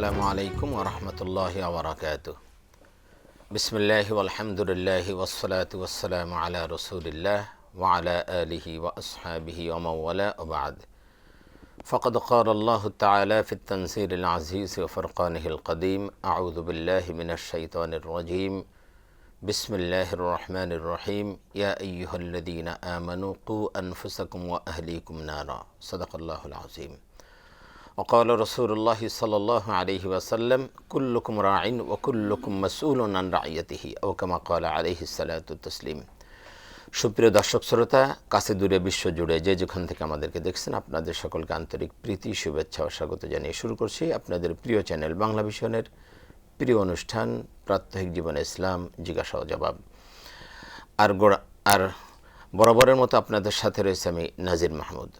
আসসালামু আলাইকুম ওয়া রাহমাতুল্লাহি ওয়া বারাকাতুহু। বিসমিল্লাহি ওয়াল হামদুলিল্লাহি ওয়াস সালাতু ওয়াস সালামু আলা রাসূলিল্লাহ ওয়া আলা আলিহি ওয়া আসহাবিহি ওয়া মান ওয়ালা ওয়া বা'দ। ফাকাদ ক্বালা আল্লাহু তাআলা ফিত তানসিলিল আজিজ ওয়া ফুরকানিহিল কাদীম। আউযু বিল্লাহি মিনাশ শাইতানির রাজীম। বিসমিল্লাহির রহমানির রহিম। ইয়া আইয়ুহাল্লাযীনা আমানু কু আনফুসাকুম ওয়া আহলিকুম নারা। সাদাকাল্লাহুল আযীম। وقال رسول الله صلى الله عليه وسلم كلكم راع وكلكم مسؤول عن رعيته أو كما قال عليه الصلاة والتسليم। সুপ্রিয় দর্শক শ্রোতা, কাছে দূরে বিশ্ব জুড়ে যে যেখান থেকে আমাদেরকে দেখছেন, আপনাদের সকলকে আন্তরিক প্রীতি, শুভেচ্ছা ও স্বাগত জানিয়ে শুরু করছি আপনাদের প্রিয় চ্যানেল বাংলা ভিশনের প্রিয় অনুষ্ঠান প্রাত্যহিক জীবনে ইসলাম, জিজ্ঞাসা ও জবাব। আর বরাবরের মতো আপনাদের সাথে রয়েছে আমি নাজির মাহমুদ।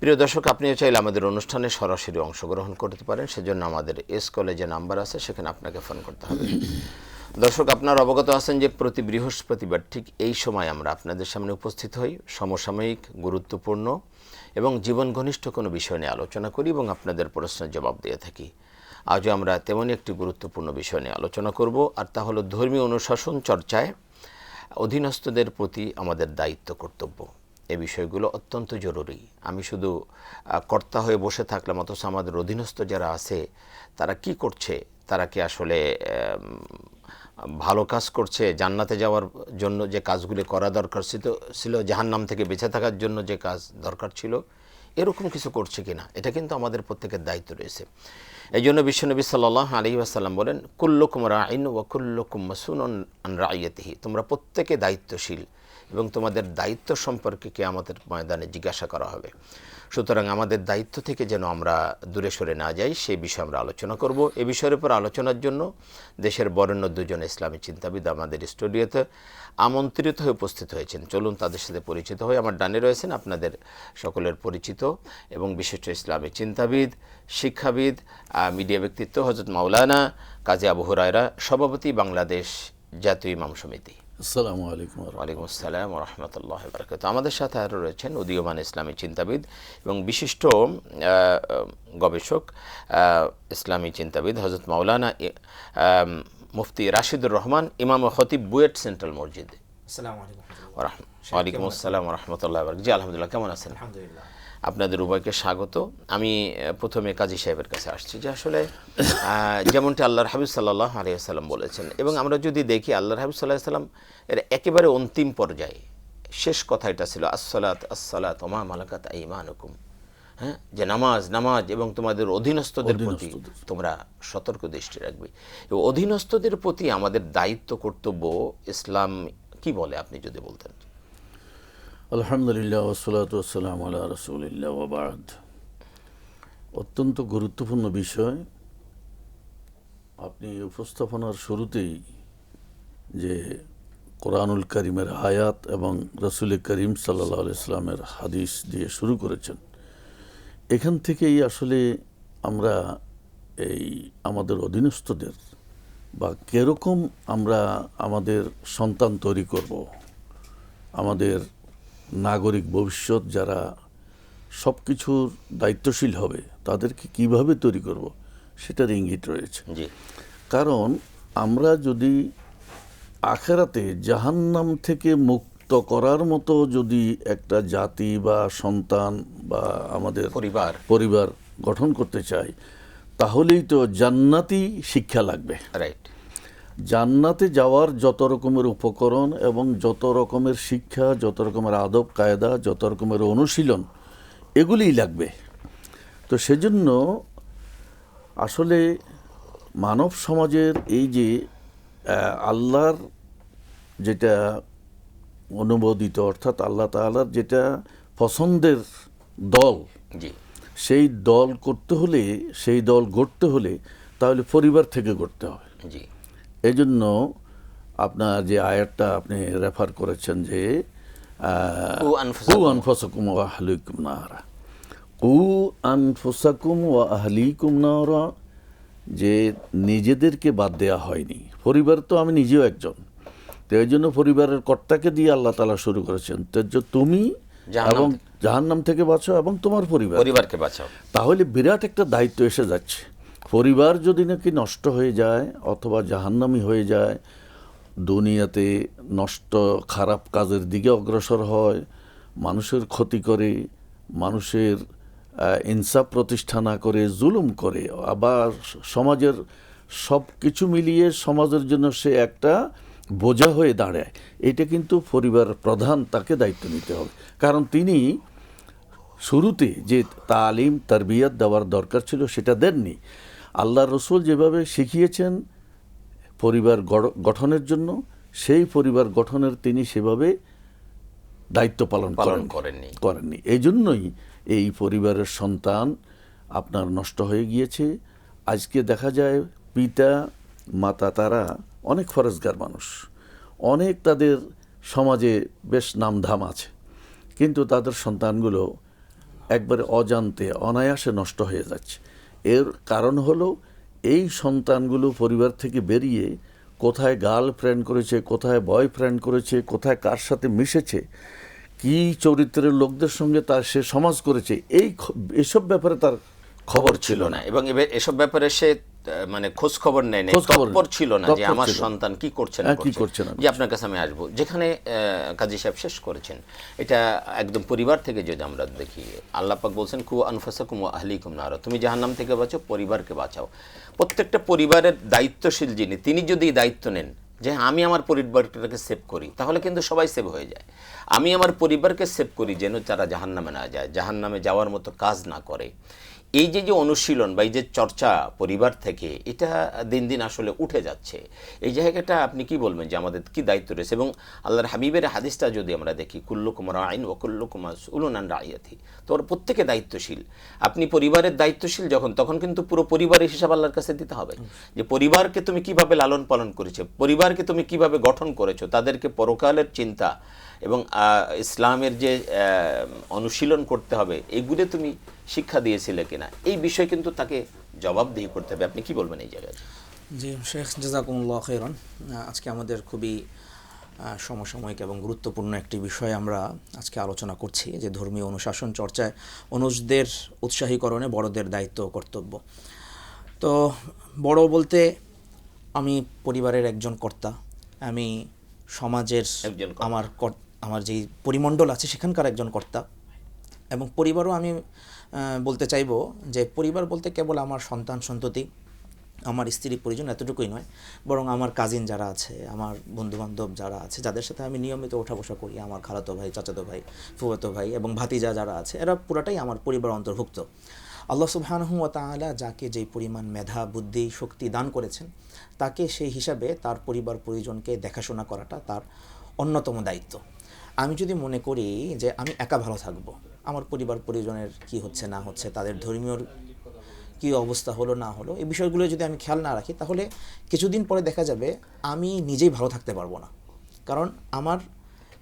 প্রিয় দর্শক, আপনিও চাইলে আমাদের অনুষ্ঠানে সরাসরি অংশগ্রহণ করতে পারেন। সেজন্য আমাদের এস কলেজে নাম্বার আছে, সেখানে আপনাকে ফোন করতে হবে। দর্শক, আপনারা অবগত আছেন যে প্রতি বৃহস্পতিবার ঠিক এই সময় আমরা আপনাদের সামনে উপস্থিত হই, সমসাময়িক, গুরুত্বপূর্ণ এবং জীবন ঘনিষ্ঠ কোনো বিষয় নিয়ে আলোচনা করি এবং আপনাদের প্রশ্নের জবাব দিয়ে থাকি। আজও আমরা তেমনই একটি গুরুত্বপূর্ণ বিষয় নিয়ে আলোচনা করব, আর তা হলো ধর্মীয় অনুশাসন চর্চায় অধীনস্থদের প্রতি আমাদের দায়িত্ব, কর্তব্য। এই বিষয়গুলো অত্যন্ত জরুরি। আমি শুধু কর্তা হয়ে বসে থাকলাম, অথচ আমাদের অধীনস্থ যারা আছে তারা কি করছে, তারা কি আসলে ভালো কাজ করছে, জান্নাতে যাওয়ার জন্য যে কাজগুলি করা দরকার ছিল, জাহান্নাম থেকে বেঁচে থাকার জন্য যে কাজ দরকার ছিল, এরকম কিছু করছে কিনা, এটা কিন্তু আমাদের প্রত্যেকের দায়িত্ব রয়েছে। এই জন্য বিশ্বনবী সাল্লাল্লাহু আলাইহি ওয়াসাল্লাম বলেন, কুল্লুকুম রাঈন ওয়া কুল্লুকুম মাসউলুন আন রাইয়াতিহি। তোমরা প্রত্যেকে দায়িত্বশীল এবং তোমাদের দায়িত্ব সম্পর্কে কিয়ামতের ময়দানে জিজ্ঞাসা করা হবে। সুতরাং আমাদের দায়িত্ব থেকে যেন আমরা দূরে সরে না যাই, সেই বিষয়ে আমরা আলোচনা করব। এ বিষয়ের উপর আলোচনার জন্য দেশের বরেণ্য দুজন ইসলামী চিন্তাবিদ আমাদের স্টুডিওতে আমন্ত্রিত হয়ে উপস্থিত হয়েছেন। চলুন তাদের সাথে পরিচিত হই। আমার ডানে রয়েছেন আপনাদের সকলের পরিচিত এবং বিশিষ্ট ইসলামী চিন্তাবিদ, শিক্ষাবিদ, মিডিয়া ব্যক্তিত্ব হযরত মাওলানা কাজী আবু হুরায়রা, সভাপতি বাংলাদেশ জাতীয় ইমাম সমিতি। আসসালামু আলাইকুম। ওয়ালাইকুম আসসালাম ওয়া রাহমাতুল্লাহি ওয়া বারাকাতুহু। আমাদের সাথে আরও রয়েছেন উদীয়মান ইসলামী চিন্তাবিদ এবং বিশিষ্ট গবেষক, ইসলামী চিন্তাবিদ হযরত মাওলানা মুফতি রাশিদুর রহমান, ইমাম ও খতিব, বুয়েট সেন্ট্রাল মসজিদ। আসসালামু আলাইকুম। ওয়ালাইকুম আসসালাম ওয়া রাহমাতুল্লাহি ওয়া বারাকাতুহু। জি আলহামদুলিল্লাহ, কেমন আছেন? আলহামদুলিল্লাহ। আপনাদের উভয়কে স্বাগত। আমি প্রথমে কাজী সাহেবের কাছে আসছি যে আসলে যেমনটি আল্লাহর হাবিব সাল্লাল্লাহু আলাইহি ওয়াসাল্লাম বলেছেন, এবং আমরা যদি দেখি আল্লাহর হাবিব সাল্লাল্লাহু আলাইহি ওয়াসাল্লাম এর একেবারে অন্তিম পর্যায়ে শেষ কথা এটা ছিল, আসসালাত আসসালাত ওয়া মা মালাকাত আইমানুকুম। হ্যাঁ, যে নামাজ নামাজ এবং তোমাদের অধীনস্থদের প্রতি তোমরা সতর্ক দৃষ্টি রাখবে। এবং অধীনস্থদের প্রতি আমাদের দায়িত্ব, কর্তব্য ইসলাম কি বলে, আপনি যদি বলতেন। আলহামদুলিল্লাহ ওয়াসসালাতু ওয়াসসালামু আলা রাসূলিল্লাহ ওয়া বা'দ। অত্যন্ত গুরুত্বপূর্ণ বিষয়। আপনি উপস্থাপনার শুরুতেই যে কোরআনুল কারীমের আয়াত এবং রাসূল করিম সাল্লাল্লাহু আলাইহি ওয়াসাল্লামের হাদিস দিয়ে শুরু করেছেন, এখান থেকেই আসলে আমরা এই আমাদের অধীনস্থদের বা কিরকম আমরা আমাদের সন্তান তৈরি করব, আমাদের নাগরিক ভবিষ্যৎ যারা সব কিছুর দায়িত্বশীল হবে, তাদেরকে কিভাবে তৈরি করব, সেটার ইঙ্গিত রয়েছে। কারণ আমরা যদি আখিরাতে জাহান্নাম থেকে মুক্ত করার মতো যদি একটা জাতি বা সন্তান বা আমাদের পরিবার গঠন করতে চাই, তাহলেই তো জান্নাতি শিক্ষা লাগবে। রাইট। জান্নাতে যাওয়ার যত রকমের উপকরণ এবং যত রকমের শিক্ষা, যত রকমের আদব কায়দা, যত রকমের অনুশীলন, এগুলিই লাগবে। তো সেজন্য আসলে মানব সমাজের এই যে আল্লাহর যেটা অনুমোদিত, অর্থাৎ আল্লাহ তাআলার যেটা পছন্দের দল, সেই দল করতে হলে, সেই দল গড়তে হলে তাহলে পরিবার থেকে গড়তে হবে। এই জন্য আপনার যে আয়াতটা আপনি রেফার করেছেন যে কু আনফুসাকুম ওয়া আহলিকুম নারা, কু আনফুসাকুম ওয়া আহলিকুম নারা, যে নিজেদেরকে বাদ দেওয়া হয়নি। পরিবার তো আমি নিজেও একজন, তো এই জন্য পরিবারের কর্তাকে দিয়ে আল্লাহ তাআলা শুরু করেছেন, তো তুমি এবং জাহান্নাম থেকে বাঁচাও এবং তোমার পরিবারকে বাঁচাও। তাহলে বিরাট একটা দায়িত্ব এসে যাচ্ছে। পরিবার যদি নাকি নষ্ট হয়ে যায় অথবা জাহান্নামী হয়ে যায়, দুনিয়াতে নষ্ট খারাপ কাজের দিকে অগ্রসর হয়, মানুষের ক্ষতি করে, মানুষের ইনসাফ প্রতিষ্ঠা না করে জুলুম করে, আবার সমাজের সব কিছু মিলিয়ে সমাজের জন্য সে একটা বোঝা হয়ে দাঁড়ায়, এটা কিন্তু পরিবার প্রধান, তাকে দায়িত্ব নিতে হবে। কারণ তিনি শুরুতে যে তালিম তারবিয়াত দেওয়ার দরকার ছিল সেটা দেননি। আল্লাহ রসুল যেভাবে শিখিয়েছেন পরিবার গঠনের জন্য, সেই পরিবার গঠনের তিনি সেভাবে দায়িত্ব পালন করেননি। এই জন্যই এই পরিবারের সন্তান আপনার নষ্ট হয়ে গিয়েছে। আজকে দেখা যায় পিতা মাতা তারা অনেক ফরজগার মানুষ, অনেক তাদের সমাজে বেশ নামধাম আছে, কিন্তু তাদের সন্তানগুলো একবারে অজান্তে অনায়াসে নষ্ট হয়ে যাচ্ছে। এর কারণ হলো এই সন্তানগুলো পরিবার থেকে বেরিয়ে কোথায় গার্লফ্রেন্ড করেছে, কোথায় বয়ফ্রেন্ড করেছে, কোথায় কার সাথে মিশেছে, কি চরিত্রের লোকদের সঙ্গে তার সে সমাজ করেছে, এসব ব্যাপারে তার খবর ছিল না। এবং এসব ব্যাপারে সে মানে খোঁজ খবর নেয় না, তৎপর ছিল না যে আমার সন্তান কি করছে না করছে না। যে আপনার কাছে আমি আসবো, যেখানে কাজী সাহেব শেষ করেছেন, এটা একদম পরিবার থেকে যদি আমরা দেখি, আল্লাহ পাক বলছেন কু আনফুসাকুম ওয়া আহলিকুম নারা, তুমি জাহান্নাম থেকে বাঁচো, পরিবারকে বাঁচাও। প্রত্যেকটা পরিবারের দায়িত্বশীল যিনি, তিনি যদি দায়িত্ব নেন যে আমি আমার পরিবারটাকে সেভ করি, তাহলে কিন্তু সবাই সেভ হয়ে যায়। আমি আমার পরিবারকে সেভ করি যেন তারা জাহান্নামে না যায়, জাহান্নামে যাওয়ার মতো কাজ না করে। এই যে অনুশীলন বা এই যে চর্চা পরিবার থেকে, এটা দিন দিন আসলে উঠে যাচ্ছে। এই জায়গাটা আপনি কি বলবেন যে আমাদের কি দায়িত্ব রয়েছে? এবং আল্লাহর হাবিবের হাদিসটা যদি আমরা দেখি, কুল্লুকুম রাইন ওয়া কুল্লুকুম মাসউলুন আন রাইয়াতি, তো প্রত্যেকে দায়িত্বশীল। আপনি পরিবারের দায়িত্বশীল যখন, তখন কিন্তু পুরো পরিবারের হিসাব আল্লাহর কাছে দিতে হবে, যে পরিবারকে তুমি কিভাবে লালন পালন করেছো, পরিবারকে তুমি কিভাবে গঠন করেছো, তাদেরকে পরকালের চিন্তা এবং ইসলামের যে অনুশীলন করতে হবে, এগুলো তুমি শিক্ষা দিয়েছিলে কিনা, এই বিষয় কিন্তু তাকে জবাবদিহি করতে হবে। আপনি কি বলবেন এই জায়গায়? জি শেখ, জাযাকুমুল্লাহ খাইরান। আজকে আমাদের খুবই সমসাময়িক এবং গুরুত্বপূর্ণ একটি বিষয় আমরা আজকে আলোচনা করছি, যে ধর্মীয় অনুশাসন চর্চায় অনুষদের উৎসাহীকরণে বড়দের দায়িত্ব ও কর্তব্য। তো বড় বলতে আমি পরিবারের একজন কর্তা, আমি সমাজের আমার যেই পরিমণ্ডল আছে সেখানকার একজন কর্তা, এবং পরিবারও আমি বলতে চাইব যে পরিবার বলতে কেবল আমার সন্তান সন্ততি, আমার স্ত্রী পরিজন এতটুকুই নয়, বরং আমার কাজিন যারা আছে, আমার বন্ধুবান্ধব যারা আছে, যাদের সাথে আমি নিয়মিত ওঠা বসা করি, আমার খালাতো ভাই, চাচাতো ভাই, ফুফাতো ভাই এবং ভাতিজা যারা আছে, এরা পুরাটাই আমার পরিবার অন্তর্ভুক্ত। আল্লাহ সুবহানাহু ওয়া তাআলা যাকে যেই পরিমাণ মেধা, বুদ্ধি, শক্তি দান করেছেন, তাকে সেই হিসাবে তার পরিবার পরিজনকে দেখাশোনা করাটা তার অন্যতম দায়িত্ব। আমি যদি মনে করি যে আমি একা ভালো থাকবো, আমার পরিবার পরিজনের কি হচ্ছে না হচ্ছে, তাদের ধর্মীয় কী অবস্থা হলো না হলো, এই বিষয়গুলো যদি আমি খেয়াল না রাখি, তাহলে কিছুদিন পরে দেখা যাবে আমি নিজেই ভালো থাকতে পারবো না। কারণ আমার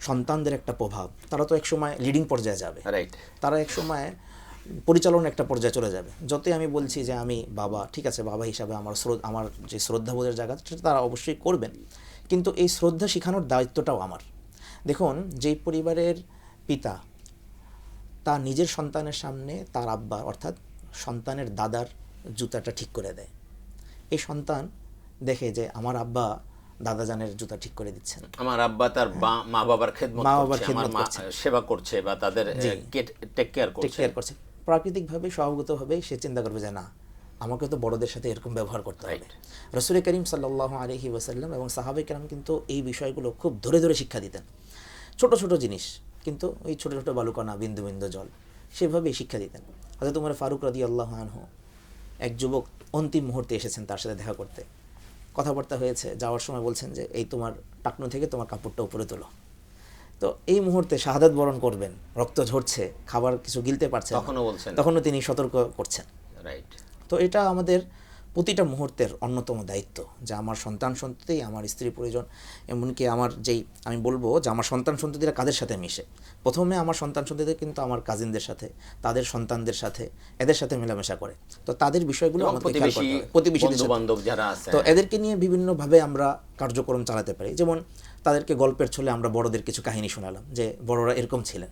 সন্তানদের একটা প্রভাব, তারা তো একসময় লিডিং পর্যায়ে যাবে, তারা একসময় পরিচালনার একটা পর্যায়ে চলে যাবে। যতই আমি বলছি যে আমি বাবা, ঠিক আছে, বাবা হিসাবে আমার যে শ্রদ্ধাবোধের জায়গা সেটা তারা অবশ্যই করবেন, কিন্তু এই শ্রদ্ধা শেখানোর দায়িত্বটাও আমার। দেখুন, যেই পরিবারের পিতা তার নিজের সন্তানের সামনে তার আব্বা অর্থাৎ সন্তানের দাদার জুতাটা ঠিক করে দেয়, এই সন্তান দেখে যে আমার আব্বা দাদাজানের জুতা ঠিক করে দিচ্ছেন, আমার আব্বা তার মা বাবার খেদমত করছে, সেবা করছে বা তাদের টেক কেয়ার করছে। প্রাকৃতিকভাবে স্বভাবগতভাবে সে চিন্তা করবে যে না, আমাকে তো বড়দের সাথে এরকম ব্যবহার করতে হবে। রাসূল করিম সাল্লাল্লাহু আলাইহি ওয়াসাল্লাম এবং সাহাবায়ে কেরাম কিন্তু এই বিষয়গুলো খুব ধরে ধরে শিক্ষা দিতেন। ছোট ছোট জিনিস, কিন্তু ওই ছোট ছোট বালুকণা, বিন্দু বিন্দু জল, সেভাবেই শিক্ষা দিতেন। হযরত ওমর ফারুক রাদিয়াল্লাহু আনহু, এক যুবক অন্তিম মুহূর্তে এসেছেন তার সাথে দেখা করতে, কথাবার্তা হয়েছে, যাওয়ার সময় বলছেন যে এই তোমার টাকনো থেকে তোমার কাপড়টা উপরে তোলো। তো এই মুহূর্তে শাহাদাত বরণ করবেন, রক্ত ঝরছে, খাবার কিছু গিলতে পারছেন, তখনও তিনি সতর্ক করছেন। তো এটা আমাদের প্রতিটা মুহূর্তের অন্যতম দায়িত্ব, যে আমার সন্তান সন্ততি, আমার স্ত্রী পরিজন, এমনকি আমার আমি বলবো যে আমার সন্তান সন্ততিরা কাদের সাথে মিশে, প্রথমে আমার সন্তান সন্ততি কিন্তু আমার কাজিনদের সাথে, তাদের সন্তানদের সাথে, এদের সাথে মেলামেশা করে, তো তাদের বিষয়গুলো আমাদের খেয়াল করতে হবে, প্রতিবেশীদের যারা আছে, তো এদেরকে নিয়ে বিভিন্নভাবে আমরা কার্যক্রম চালাতে পারি। যেমন তাদেরকে গল্পের ছলে আমরা বড়দের কিছু কাহিনী শোনালাম যে বড়রা এরকম ছিলেন,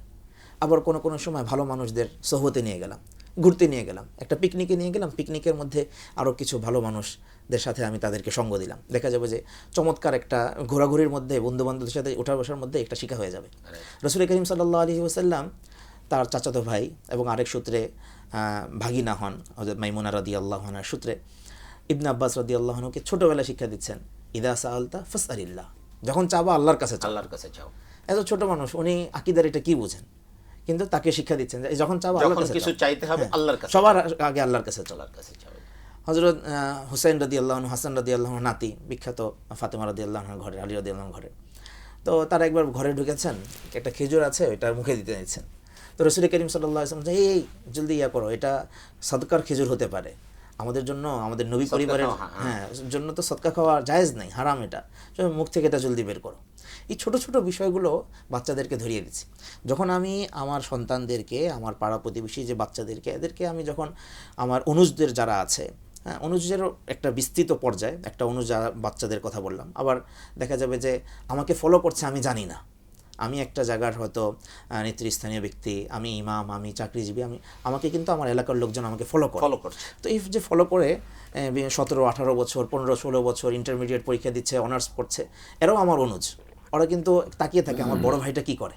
আবার কোনো কোনো সময় ভালো মানুষদের সোহবতে নিয়ে গেলাম, ঘুরতে নিয়ে গেলাম, একটা পিকনিকে নিয়ে গেলাম, পিকনিকের মধ্যে আরও কিছু ভালো মানুষদের সাথে আমি তাদেরকে সঙ্গ দিলাম, দেখা যাবে যে চমৎকার একটা ঘোরাঘুরির মধ্যে বন্ধুবান্ধবদের সাথে ওঠা বসার মধ্যে একটা শিক্ষা হয়ে যাবে। রাসূল করিম সাল্লাল্লাহু আলাইহি ওয়াসাল্লাম তার চাচাতো ভাই এবং আরেক সূত্রে ভাগিনা হন হযরত মাইমুনা রাদিয়াল্লাহু আনহার সূত্রে ইবনে আব্বাস রাদিয়াল্লাহু আনহুকে ছোটবেলায় শিক্ষা দিচ্ছেন, ইদা সাআলতা ফাসআলিল্লাহ, যখন চাবা আল্লাহর কাছে চাও। আল্লাহর কাছে চাও। এত ছোট মানুষ, উনি আকীদার এটা কি বুঝেন, কিন্তু তাকে শিক্ষা দিচ্ছেন যে যখন চাবা আল্লাহর কাছে কিছু চাও। চাইতে হবে আল্লাহর কাছে, সবার আগে আল্লাহর কাছে চাও। আল্লাহর কাছে চাও। হযরত হুসাইন রাদিয়াল্লাহু আনহু, হাসান রাদিয়াল্লাহু আনহু নাতি, বিখ্যাত ফাতেমা রাদিয়াল্লাহু আনহার ঘরে, আলী রাদিয়াল্লাহু আনহুর ঘরে। তো তারা একবার ঘরে ঢুকেছেন, একটা খেজুর আছে, ওইটা মুখে দিতে নিচ্ছেন। তো রাসূল করিম সাল্লাল্লাহু আলাইহি ওয়াসাল্লাম এই জলদি ইয়া করো, এটা সদকার খেজুর হতে পারে, আমাদের জন্য, আমাদের নবী পরিবারের জন্য তো সদকা খাওয়া জায়েজ নাই, হারাম, এটা মুখ থেকে এটা জলদি বের করো। এই ছোট ছোট বিষয়গুলো বাচ্চাদেরকে ধরিয়ে দিচ্ছি। যখন আমি আমার সন্তানদেরকে, আমার পাড়া প্রতিবেশী যে বাচ্চাদেরকে, এদেরকে আমি যখন আমার অনুজদের যারা আছে, হ্যাঁ, অনুজেরও একটা বিস্তৃত পর্যায়ে, একটা অনুজ যারা বাচ্চাদের কথা বললাম, আবার দেখা যাবে যে আমাকে ফলো করছে আমি জানি না, আমি একটা জায়গার হয়তো নেতৃস্থানীয় ব্যক্তি, আমি ইমাম, আমি চাকরিজীবী, আমাকে কিন্তু আমার এলাকার লোকজন আমাকে ফলো করছে। তো এই যে ফলো করে 17-18 বছর, 15-16 বছর ইন্টারমিডিয়েট পরীক্ষা দিচ্ছে, অনার্স পড়ছে, এরাও আমার অনুজ। ওরা কিন্তু তাকিয়ে থাকে আমার বড় ভাইটা কি করে।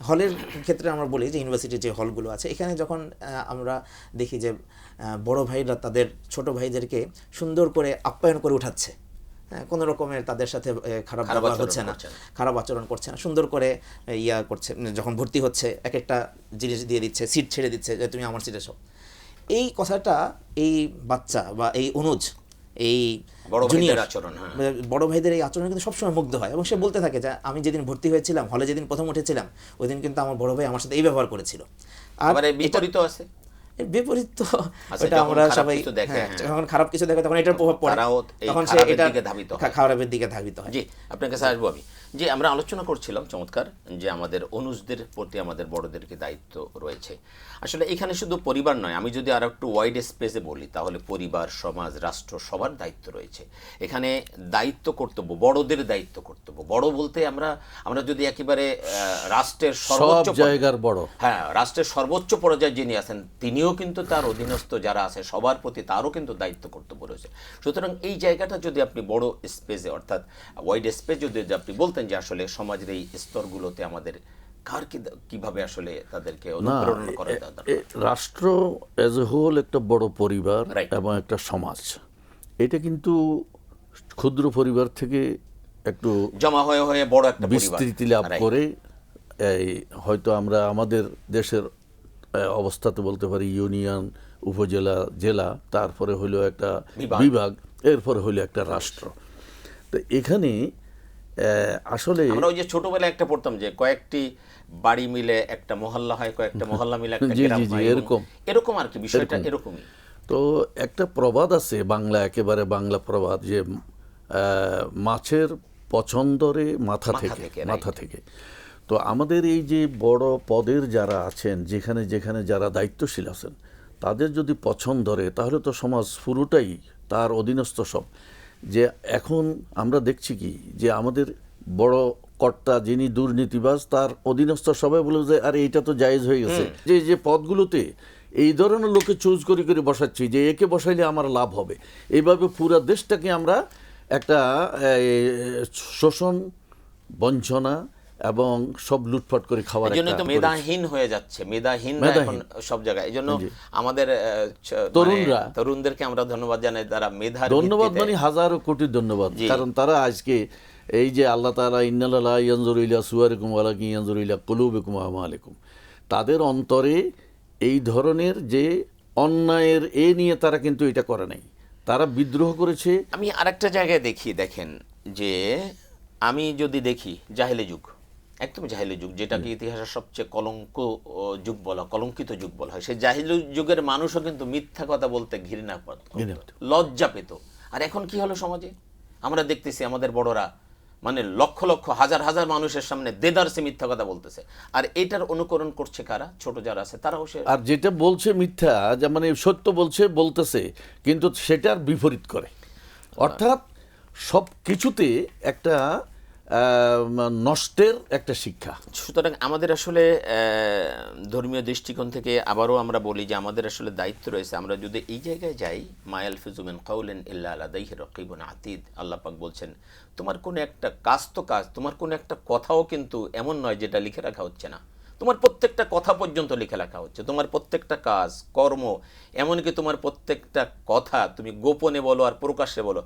হলের ক্ষেত্রে আমরা বলি যে ইউনিভার্সিটির যে হলগুলো আছে, এখানে যখন আমরা দেখি যে বড় ভাইরা তাদের ছোট ভাইদেরকে সুন্দর করে আপ্যায়ন করে উঠাচ্ছে, হ্যাঁ, কোনো রকমের তাদের সাথে খারাপ ব্যবহার হচ্ছে না, খারাপ আচরণ করছে না, সুন্দর করে ইয়া করছে, যখন ভর্তি হচ্ছে এক একটা জিনিস দিয়ে দিচ্ছে, সিট ছেড়ে দিচ্ছে যে তুমি আমার সিটে এসো। এই কথাটা এই বাচ্চা বা এই অনুজ, এই জুনিয়র আচরণ, বড় ভাইদের এই আচরণ কিন্তু সবসময় মুগ্ধ হয়, এবং সে বলতে থাকে যে আমি যেদিন ভর্তি হয়েছিলাম, হলে যেদিন প্রথম উঠেছিলাম, ওই দিন কিন্তু আমার বড় ভাই আমার সাথে এই ব্যবহার করেছিল। আর বিপরীত আছে, বিপরীত তো এটা আমরা সবাই, যখন খারাপ কিছু দেখে তখন এটার প্রভাব পড়ে, তখন সে এটা খারাপের দিকে ধাবিত হয়। জি, আপনার কাছে আসবো আমি। যে আমরা আলোচনা করছিলাম চমৎকার, যে আমাদের অনুজদের প্রতি আমাদের বড়দেরকে দায়িত্ব রয়েছে। আসলে এখানে শুধু পরিবার নয়, আমি যদি আর একটু ওয়াইড স্পেসে বলি, তাহলে পরিবার, সমাজ, রাষ্ট্র, সবার দায়িত্ব রয়েছে এখানে। দায়িত্ব কর্তব্য, বড়দের দায়িত্ব কর্তব্য। বড় বলতে আমরা যদি একেবারে রাষ্ট্রের সর্বোচ্চ জায়গার বড়, হ্যাঁ, রাষ্ট্রের সর্বোচ্চ পর্যায়ে যিনি আছেন, তিনিও কিন্তু তার অধীনস্থ যারা আছে সবার প্রতি তারও কিন্তু দায়িত্ব কর্তব্য রয়েছে। সুতরাং এই জায়গাটা যদি আপনি বড় স্পেসে, অর্থাৎ ওয়াইড স্পেস যদি আপনি বলতেন যে আসলে সমাজের এই স্তরগুলোতে আমাদের কার কিভাবে আসলে তাদেরকে অনুপ্রেরণা করা দরকার। রাষ্ট্র এজ এ হোল একটা বড় পরিবার এবং একটা সমাজ, এটা কিন্তু ক্ষুদ্র পরিবার থেকে একটু জমা হয়ে হয়ে বড় একটা বিস্তৃতি লাভ করে। এই হয়তো আমরা আমাদের দেশের অবস্থাতে বলতে পারি ইউনিয়ন, উপজেলা, জেলা, তারপরে হলো একটা বিভাগ, এরপরে হলো একটা রাষ্ট্র। তো এখানে আসলে আমরা ওই যে ছোটবেলায় একটা পড়তাম যে কয়েকটি বাড়ি মিলে একটা মহল্লা হয়, কয়েকটা মহল্লা মিলে একটা গ্রাম হয়, এরকম আর কি, বিষয়টা এরকমই। তো একটা প্রবাদ আছে বাংলা, একেবারে বাংলা প্রবাদ, যে মাছের পছন্দরে মাথা থেকে। তো আমাদের এই যে বড় পদের যারা আছেন, যেখানে যেখানে যারা দায়িত্বশীল আছেন, তাদের যদি পছন্দ ধরে, তাহলে তো সমাজ পুরোটাই তার অধীনস্থ সব। যে এখন আমরা দেখছি কি, যে আমাদের বড় কর্তা যিনি দুর্নীতিবাজ, তার অধীনস্থ সবাই বলে যে আরে এটা তো জায়েজ হয়ে গেছে, যে পদগুলোতে এই ধরনের লোকে চুজ করে করে বসাচ্ছি, যে একে বসাইলে আমার লাভ হবে। এইভাবে পুরো দেশটাকে আমরা একটা শোষণ, বঞ্চনা এবং সব লুটপাট করে খাওয়ার, এইজন্য তো মেধাহীন হয়ে যাচ্ছে, মেধাহীনরা এখন সব জায়গায়। এইজন্য আমাদের তরুণদেরকে আমরা ধন্যবাদ জানাই, তারা মেধার, ধন্যবাদ মানে হাজারো কোটি ধন্যবাদ, কারণ তারা আজকে এই যে আল্লাহ তাআলা ইন্নাল্লাহা লা ইয়ানজুরু ইলা সুওয়ারিকুম ওয়ালাকিন ইয়ানজুরু ইলা কুলুবিকুম ওয়া আমালিকুম, তাদের অন্তরে এই ধরনের যে অন্যায়ের নিয়ে তারা কিন্তু এটা করে নাই, তারা বিদ্রোহ করেছে। আমি আরেকটা জায়গায় দেখেন যে আমি যদি দেখি জাহেলি যুগ, একদম জাহেলি যুগ, যেটাকে ইতিহাসের সবচেয়ে কলঙ্কিত যুগ বলা হয়, সেই জাহেলি যুগের মানুষও কিন্তু মিথ্যা কথা বলতে ঘৃণা করত, লজ্জা পেত। আর এখন কি হলো সমাজে, আমরা দেখতেছি আমাদের বড়রা মানে লক্ষ লক্ষ হাজার হাজার মানুষের সামনে দেদারসে মিথ্যা কথা বলতেছে। আর এটার অনুকরণ করছে কারা? ছোট যারা আছে তারাও। আর যেটা বলছে মিথ্যা, মানে সত্য বলতেছে, কিন্তু সেটার বিপরীত করে। অর্থাৎ সব কিছুতে একটা নষ্টের একটা শিক্ষা। সুতরাং আমাদের আসলে ধর্মীয় দৃষ্টিকোণ থেকে আবারও আমরা বলি যে আমাদের আসলে দায়িত্ব রয়েছে। আমরা যদি এই জায়গায় যাই, মা ইয়ালফিযু মিন কাউলিন ইল্লা লাদাইহি রাকিবুন আতীদ, আল্লাহ পাক বলছেন তোমার কোনো একটা কাজ তো কাজ, তোমার কোনো একটা কথাও কিন্তু এমন নয় যেটা লিখে রাখা হচ্ছে না। তোমার প্রত্যেকটা কথা পর্যন্ত লিখে রাখা হচ্ছে, তোমার প্রত্যেকটা কাজ কর্ম, এমনকি তোমার প্রত্যেকটা কথা তুমি গোপনে বলো আর প্রকাশ্যে বলো,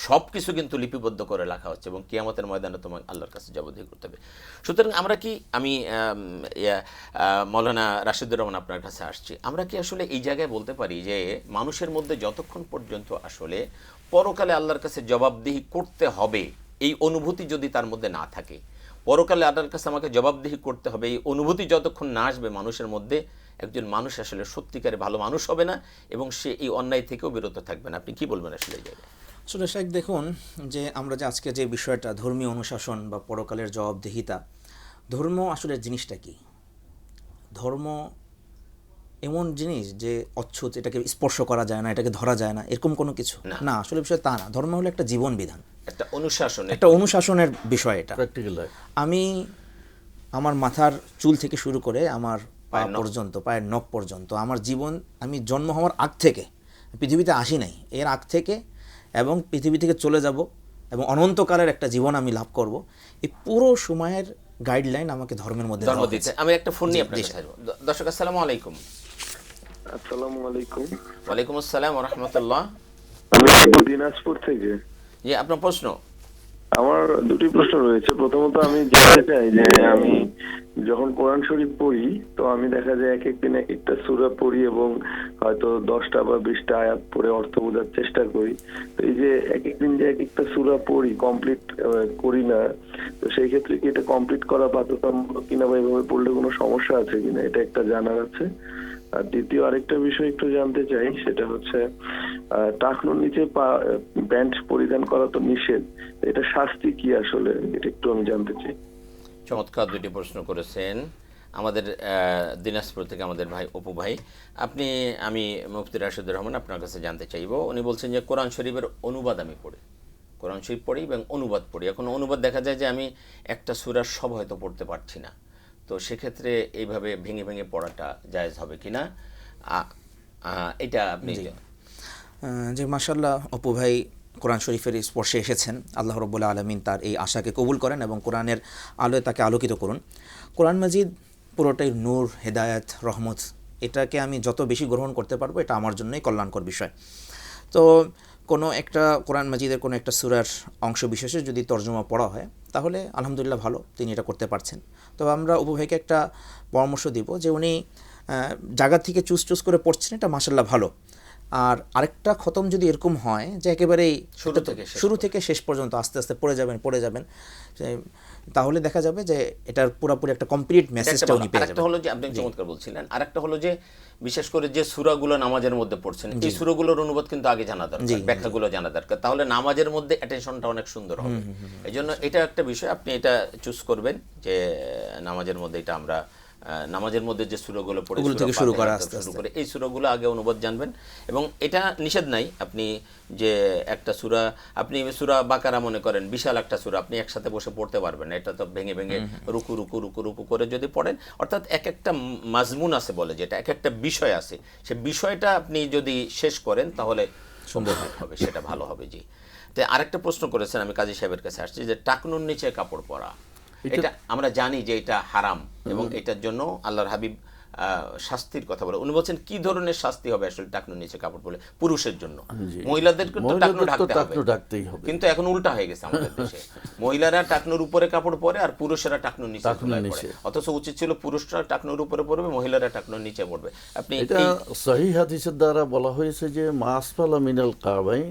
সব কিছু কিন্তু লিপিবদ্ধ করে রাখা হচ্ছে এবং কিয়ামতের ময়দানে তোমার আল্লাহর কাছে জবাবদিহি করতে হবে। সুতরাং আমরা কি, আমি মৌলানা রাশিদুর রহমান আপনার কাছে আসছি, আমরা কি আসলে এই জায়গায় বলতে পারি যে মানুষের মধ্যে যতক্ষণ পর্যন্ত আসলে পরকালে আল্লাহর কাছে জবাবদিহি করতে হবে এই অনুভূতি যদি তার মধ্যে না থাকে, পরকালে আল্লাহর কাছে আমাকে জবাবদিহি করতে হবে এই অনুভূতি যতক্ষণ না আসবে মানুষের মধ্যে, একজন মানুষ আসলে সত্যিকারে ভালো মানুষ হবে না এবং সে এই অন্যায় থেকেও বিরত থাকবে না। আপনি কি বলবেন আসলে এই জায়গায়? আসলে শেখ, দেখুন যে আমরা যে আজকে যে বিষয়টা ধর্মীয় অনুশাসন বা পরকালের জবাবদিহিতা, ধর্ম আসলে জিনিসটা কি? ধর্ম এমন জিনিস যে অচ্ছুত, এটাকে স্পর্শ করা যায় না, এটাকে ধরা যায় না, এরকম কোনো কিছু না। আসলে বিষয় তা না। ধর্ম হলো একটা জীবন বিধান, একটা অনুশাসন, একটা অনুশাসনের বিষয়। এটা প্র্যাকটিক্যাল লাইফ। আমি আমার মাথার চুল থেকে শুরু করে আমার পা পর্যন্ত, পায়ের নখ পর্যন্ত, আমার জীবন, আমি জন্ম হওয়ার আগ থেকে, পৃথিবীতে আসি নাই এর আগ থেকে, এবং পৃথিবী থেকে চলে যাব এবং অনন্তকালের একটা জীবন আমি লাভ করব, এই পুরো সময়ের গাইডলাইন আমাকে ধর্মের মধ্যে ধর্ম দিতে। আমি একটা ফোন নিয়ে আপনার কাছে আসবো। দর্শক আসসালামু আলাইকুম। আসসালামু আলাইকুম। ওয়ালাইকুম আসসালাম ওয়া রাহমাতুল্লাহ। আমি দিনাজপুর থেকে। জি, আপনার প্রশ্ন। আমার দুটি প্রশ্ন রয়েছে। প্রথমত আমি জানতে চাই যে আমি যখন কোরআন শরীফ পড়ি, তো আমি দেখা যায় এক একদিন এক একটা সূরা পড়ি এবং হয়তো 10টা বা 20টা আয়াত পড়ে অর্থ বোঝার চেষ্টা করি। তো এই যে এক একদিন যে এক একটা সূরা পড়ি, কমপ্লিট করি না, তো সেই ক্ষেত্রে কি এটা কমপ্লিট করা বাধ্যতামূলক কিনা বা এভাবে পড়লে কোনো সমস্যা আছে কিনা, এটা একটা জানার আছে। আর দ্বিতীয় আরেকটা বিষয় একটু জানতে চাই, সেটা হচ্ছে টাকনুর নিচে প্যান্ট পরিধান করা তো নিষেধ, এটা শাস্তি কি আসলে, এটা একটু আমি জানতে চাই। চমৎকার দুটি প্রশ্ন করেছেন আমাদের দিনাজপুর থেকে আমাদের ভাই অপু ভাই। আমি মুফতি রাশিদুর রহমান আপনার কাছে জানতে চাইব। উনি বলছেন যে কোরআন শরীফের অনুবাদ আমি পড়ি, কোরআন শরীফ পড়ি এবং অনুবাদ পড়ি। এখন অনুবাদ দেখা যায় যে আমি একটা সূরার সব হয়তো পড়তে পারছি না, তো সেক্ষেত্রে এইভাবে ভেঙে ভেঙে পড়াটা জায়েজ হবে কিনা, এটা আপনি। যে মাশাআল্লাহ, অপু ভাই কোরআন শরীফের স্পর্শে এসেছেন। আল্লাহ রাব্বুল আলামিন তার এই আশাকে কবুল করেন এবং কোরআনের আলোয় তাকে আলোকিত করুন। কোরআন মাজিদ পুরোটাই নূর, হেদায়েত, রহমত। এটাকে আমি যত বেশি গ্রহণ করতে পারবো, এটা আমার জন্যই কল্যাণকর বিষয়। তো কোনো একটা কোরআন মাজিদের কোনো একটা সূরার অংশ বিশেষে যদি তর্জমা পড়া হয়, তাহলে আলহামদুলিল্লাহ ভালো, তিনি এটা করতে পারছেন। তবে আমরা অপু ভাইকে একটা পরামর্শ দিব যে উনি জায়গা থেকে চুজ করে পড়ছেন, এটা মাশাআল্লাহ ভালো। আর আরেকটা খতম যদি এরকম হয় যে একেবারেই শুরু থেকে শেষ পর্যন্ত আস্তে আস্তে পড়ে যাবেন, তাহলে দেখা যাবে যে এটার পুরোপুরি একটা কমপ্লিট মেসেজটা উনি পেয়ে যাবেন। একটা হলো যে আপনি চমৎকার বলছিলেন, আরেকটা হলো যে বিশেষ করে যে সূরাগুলো নামাজের মধ্যে পড়ছেন, এই সূরাগুলোর অনুবাদ কিন্তু আগে জানা দরকার, ব্যাখ্যাগুলো জানা দরকার, তাহলে নামাজের মধ্যে অ্যাটেনশনটা অনেক সুন্দর হবে। এইজন্য এটা একটা বিষয়, আপনি এটা চুজ করবেন যে নামাজের মধ্যে এটা আমরা নামাজের মধ্যে যে সূরাগুলো পড়ে শুরু করে এই সূরাগুলো আগে অনুবাদ জানবেন। এবং এটা নিষেধ নাই, আপনি যে একটা সূরা, আপনি সূরা বাকারা মনে করেন বিশাল একটা সূরা, আপনি একসাথে বসে পড়তে পারবেন না, এটা তো ভেঙে ভেঙে রুকু রুকু রুকু রুকু করে যদি পড়েন, অর্থাৎ এক একটা মাজমুন আছে বলে, যেটা এক একটা বিষয় আছে, সে বিষয়টা আপনি যদি শেষ করেন তাহলে সম্ভব হবে, সেটা ভালো হবে। জি, তো আরেকটা প্রশ্ন করেছেন, আমি কাজী সাহেবের কাছে আসছি, যে টাকনুর নিচে কাপড় পরা, এটা আমরা জানি যে এটা হারাম এবং এটার জন্য আল্লাহর হাবিব শাস্তির কথা বলে। উনি বলছেন কি ধরনের শাস্তি হবে আসলে টাকনুর নিচে কাপড় পরলে পুরুষের জন্য? মহিলাদেরকে তো টাকনু ঢাকতেই হবে, কিন্তু এখন উল্টা হয়ে গেছে আমাদের দেশে, মহিলারা টাকনুর উপরে কাপড় পরে আর পুরুষেরা টাকনুর নিচে পড়ে, অথচ উচিত ছিল পুরুষরা টাকনুর উপরে পড়বে, মহিলারা টাকনুর নিচে পড়বে। আপনি এটা সহিহ হাদিসের দ্বারা বলা হয়েছে যে মাসফালা মিনাল কাবাইন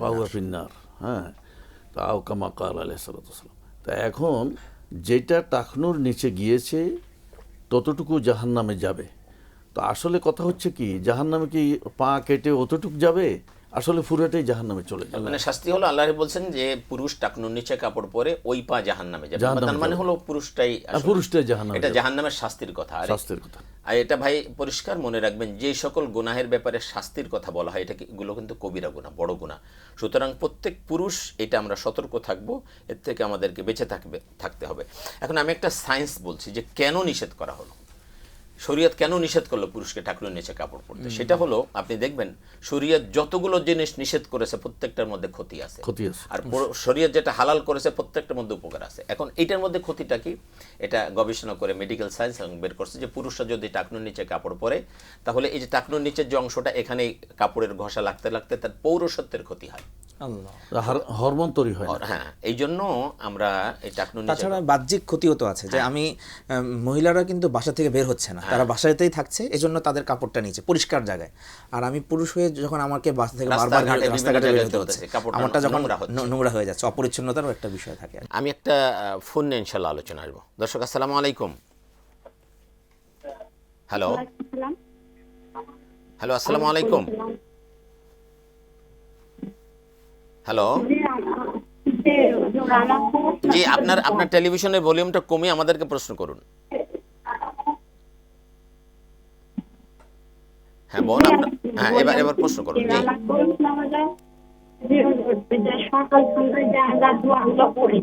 ফাহুয়া ফিন্নার। হ্যাঁ, তাও কামা কাল আলাইহিস সালাতু ওয়াস সালাম। তা এখন যেটা টাকনুর নিচে গিয়েছে ততটুকু জাহান্নামে যাবে। তো আসলে কথা হচ্ছে কি, জাহান্নামে কি পা কেটে অতটুকু যাবে আসলে পুরোটাই জাহান্নামে চলে যাবে। মানে শাস্তি হলো আল্লাহ বলছেন যে পুরুষ টাকনুর নিচে কাপড় পরে ওই পা জাহান্নামে যাবে, জাহান্নামে তার মানে যাবে। হলো পুরুষটাই আসলে- পুরুষটাই জাহান্নামে এটা যাবে। জাহান্নামের শাস্তির কথা। শাস্তির কথা। আর এটা ভাই পরিষ্কার মনে রাখবেন, যে সকল গুনাহের ব্যাপারে শাস্তির কথা বলা হয় এগুলো কিন্তু কবিরা গুনাহ, বড় গুনাহ। সুতরাং প্রত্যেক পুরুষ এটা আমরা সতর্ক থাকবো, এর থেকে আমাদেরকে বেঁচে থাকতে হবে। এখন আমি একটা সায়েন্স বলছি যে কেন নিষেধ করা হলো, শরীয়ত কেন নিষেধ করলো পুরুষকে টাকনুর নিচে কাপড় পরতে। সেটা হলো, আপনি দেখবেন শরীয়ত যতগুলো জিনিস নিষেধ করেছে প্রত্যেকটার মধ্যে ক্ষতি আছে, আর শরীয়ত যেটা হালাল করেছে প্রত্যেকটার মধ্যে উপকার আছে। এখন এইটার মধ্যে ক্ষতিটা কি, এটা গবেষণা করে মেডিকেল সায়েন্স বের করছে যে পুরুষরা যদি টাকনুর নিচে কাপড় পরে, তাহলে এই যে টাকনুর নিচের যে অংশটা, এখানে কাপড়ের ঘষা লাগতে লাগতে তার পৌরসত্বের ক্ষতি হয়, হরমোন তৈরি হয় না। হ্যাঁ, এই জন্য আমরা এই টাকনুর নিচে। তাছাড়া বাহ্যিক ক্ষতিও তো আছে, যে আমি মহিলারা কিন্তু বাসা থেকে বের হচ্ছে না, তারা বাসাতেই থাকছে, এজন্য তাদের কাপড়টা নিচে পরিষ্কার জায়গায়। আর আমি পুরুষ হয়ে যখন আমাকে বাসা থেকে বারবার রাস্তাঘাটে বের হতে হচ্ছে, আমারটা যখন নোংরা হয়ে যাচ্ছে, অপরিচ্ছন্নতারও একটা বিষয় থাকে। আমি একটা ফোন নিয়ে ইনশাল্লাহ আলোচনা আসবো। দর্শক আসসালামু আলাইকুম। হ্যালো হ্যালো, আসসালামু আলাইকুম। হ্যালো, জি, আপনার টেলিভিশনের ভলিউমটা কমিয়ে আমাদেরকে প্রশ্ন করুন। হ্যাঁ বোন, হ্যাঁ এবার প্রশ্ন করুন। জি, সকাল সন্ধ্যায় যে দোয়াগুলো পড়ি,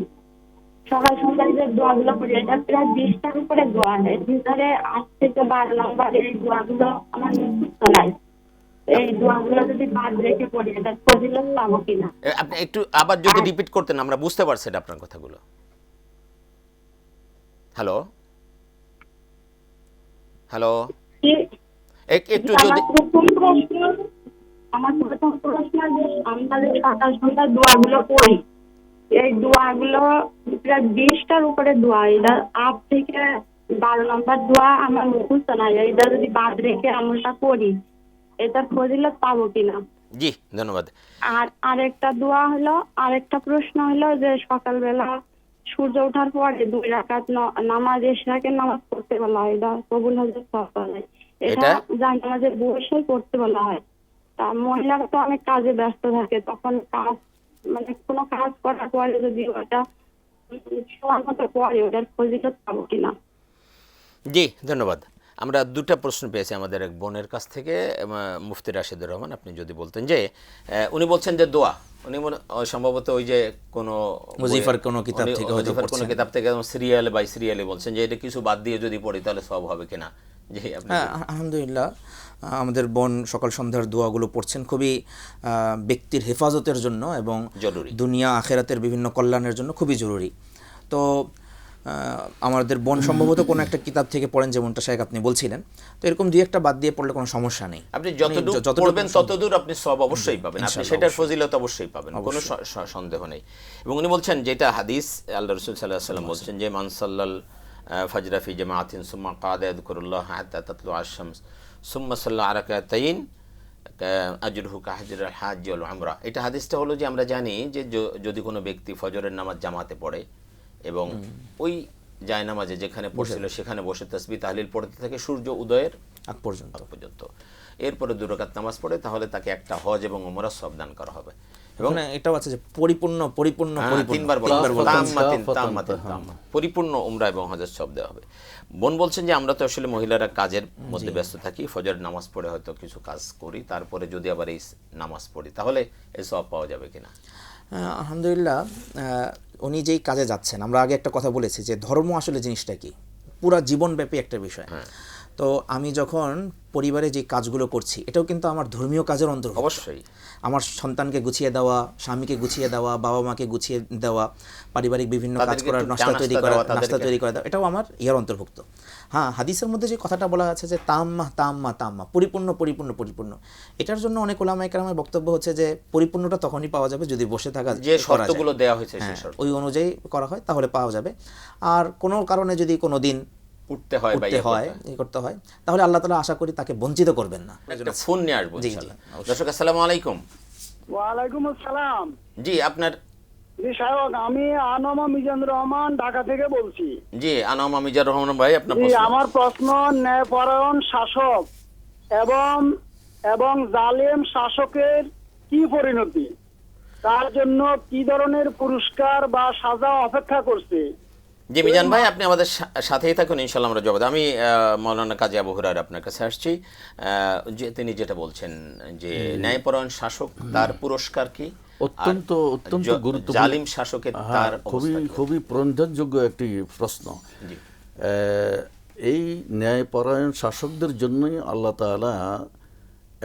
সকাল সন্ধ্যায় যে দোয়াগুলো পড়ি, এটা প্রায় 20টার উপরে দোয়া। এর ভিতরে 8 থেকে 12 নম্বর এই দোয়াগুলো আমার মুখস্থ নাই। এই দোয়াগুলো যদি বাদ রেখে পড়ি, এটা ফজিলত পাবো কিনা? আপনি একটু আবার যদি রিপিট করতেন, আমরা বুঝতে পারছি না আপনার কথাগুলো। হ্যালো হ্যালো, একটু যদি আমার প্রথম প্রশ্ন, যে আমরা যে সকাল সন্ধ্যা দোয়াগুলো পড়ি, এই দোয়াগুলো প্রায় 20টার উপরে দোয়া, এটা 8 থেকে 12 নম্বর দোয়া আমার মুখস্থ নাই। এটা যদি বাদ রেখে আমলটা করি, এটার ফজিলত পাবো কিনা? জি, ধন্যবাদ। আর আরেকটা দোয়া হলো, আরেকটা প্রশ্ন হলো যে সকালবেলা সূর্য ওঠার পরে 2 রাকাত নামাজ, ইশরাকের নামাজ পড়তে বলা হয়, এটা কবুল হজরত সকালে, এটা জানি নামাজের বসে পড়তে বলা হয়। তা মহিলারা তো অনেক কাজে ব্যস্ত থাকে, তখন কাজ মানে কোনো কাজ করার পরে যদি ওটা সময় মতো পড়ে, ওটার ফজিলত পাবো কিনা? জি, ধন্যবাদ। আমরা দুটা প্রশ্ন পেয়েছি আমাদের এক বোনের কাছ থেকে, মুফতি রাশেদুর রহমান। আপনি যদি বলতেন যে উনি বলছেন যে দোয়া, উনি সম্ভবত ওই যে কোনো ওয়াজিফার কোনো কিতাব থেকে হয়তো ওয়াজিফার কোনো কিতাব থেকে সিরিয়াল বাই সিরিয়ালে বলছেন যে এটা কিছু বাদ দিয়ে যদি পড়ি তাহলে সব হবে কিনা। জি, আপনি। আলহামদুলিল্লাহ, আমাদের বোন সকাল সন্ধ্যার দোয়াগুলো পড়ছেন খুবই ব্যক্তির হেফাজতের জন্য এবং জরুরি, দুনিয়া আখেরাতের বিভিন্ন কল্যাণের জন্য খুবই জরুরি। তো আমাদের বোন সম্ভবত কোনো একটা কিতাব থেকে পড়েন, যেমনটা শাইখ আপনি বলছিলেন। তো এরকম দুই একটা বাদ দিয়ে পড়লে কোনো সমস্যা নেই। আপনি যতদূর পড়বেন ততদূর আপনি সব অবশ্যই পাবেন, আপনি সেটার ফজিলত অবশ্যই পাবেন, কোনো সন্দেহ নেই। এবং উনি বলছেন যেটা হাদিস, আল্লাহ রাসূল সাল্লাল্লাহু আলাইহি ওয়াসাল্লাম বলছেন যে মান সাল্লাল ফাজরা ফি জামাআতিন সুম্মা কাদা ইয়াযকুরুল্লাহ হাত্তা তাতলু আশ-শামস সুম্মা সাল্লা রাকাতাইন আজরুহু কাহজরিল হাজ্জ ওয়াল উমরা। এটা হাদিসটা হলো যে আমরা জানি যে যদি কোনো ব্যক্তি ফজরের নামাজ জামাতে পড়ে এবং ওই জায়নামাজে যেখানে পড়ছিল সেখানে বসে তাসবিহ তাহলিল পড়তে থাকে সূর্য উদয়ের আগ পর্যন্ত, এরপরে 2 রাকাত নামাজ পড়ে, তাহলে তাকে একটা হজ এবং উমরা সব দান করা হবে। এবং এটাও আছে যে পরিপূর্ণ তিনবার পরিপূর্ণ উমরা এবং হজের সব দেওয়া হবে। বোন বলছেন যে আমরা তো আসলে মহিলারা কাজের মধ্যে ব্যস্ত থাকি, ফজর নামাজ পড়ে হয়তো কিছু কাজ করি, তারপরে যদি আবার এই নামাজ পড়ি তাহলে এই সব পাওয়া যাবে কিনা? আলহামদুলিল্লাহ, উনি যেই কাজে যাচ্ছেন, আমরা আগে একটা কথা বলেছি যে ধর্ম আসলে জিনিসটা কি, পুরা জীবনব্যাপী একটা বিষয়। তো আমি যখন পরিবারে যে কাজগুলো করছি, এটাও কিন্তু আমার ধর্মীয় কাজের অন্তর্ভুক্ত। অবশ্যই আমার সন্তানকে গুছিয়ে দেওয়া, স্বামীকে গুছিয়ে দেওয়া, বাবা মাকে গুছিয়ে দেওয়া, পারিবারিক বিভিন্ন কাজ করা, নাস্তা তৈরি করা, এটাও আমার ইয়ার অন্তর্ভুক্ত। হ্যাঁ, হাদিসের মধ্যে যে কথাটা বলা আছে যে তাম্মা পরিপূর্ণ, এটার জন্য অনেক উলামায়ে কেরামের বক্তব্য হচ্ছে যে পরিপূর্ণটা তখনই পাওয়া যাবে যদি বসে থাকা যে শর্তগুলো দেওয়া হয়েছে ওই অনুযায়ী করা হয়, তাহলে পাওয়া যাবে। আর কোনো কারণে যদি কোনো দিন উঠতে হয় করতে হয়, তাহলে আল্লাহ তাআলা আশা করি তাকে বঞ্চিত করবেন না। একটা ফোন নিয়ে আসবো ইনশাআল্লাহ। দর্শক আসসালামু আলাইকুম। ওয়া আলাইকুম আসসালাম। জি, আপনার? জি সাহেব, আমি আনোয়ার মিজানুর রহমান ঢাকা থেকে বলছি। জি, আনোয়ার মিজানুর রহমান ভাই, আপনার প্রশ্ন? প্রশ্ন? আমার প্রশ্ন, ন্যায়পরায়ণ শাসক এবং জালেম শাসকের কি পরিণতি, তার জন্য কি ধরনের পুরস্কার বা সাজা অপেক্ষা করছে? জি মিজান ভাই, আপনি আমাদের সাথেই থাকুন, ইনশাল্লাহ আমরা জবাব দেব। আমি মৌলানা কাজী আবু হুরায়রা আপনার কাছে আসছি। যে তিনি যেটা বলছেন যে ন্যায়পরায়ণ শাসক, তার পুরস্কার কি, অত্যন্ত অত্যন্ত গুরুত্বপূর্ণ, জালিম শাসকের তার খুবই প্রণোদনযোগ্য একটি প্রশ্ন। জি। এই ন্যায়পরায়ণ শাসকদের জন্যই আল্লাহ তাআলা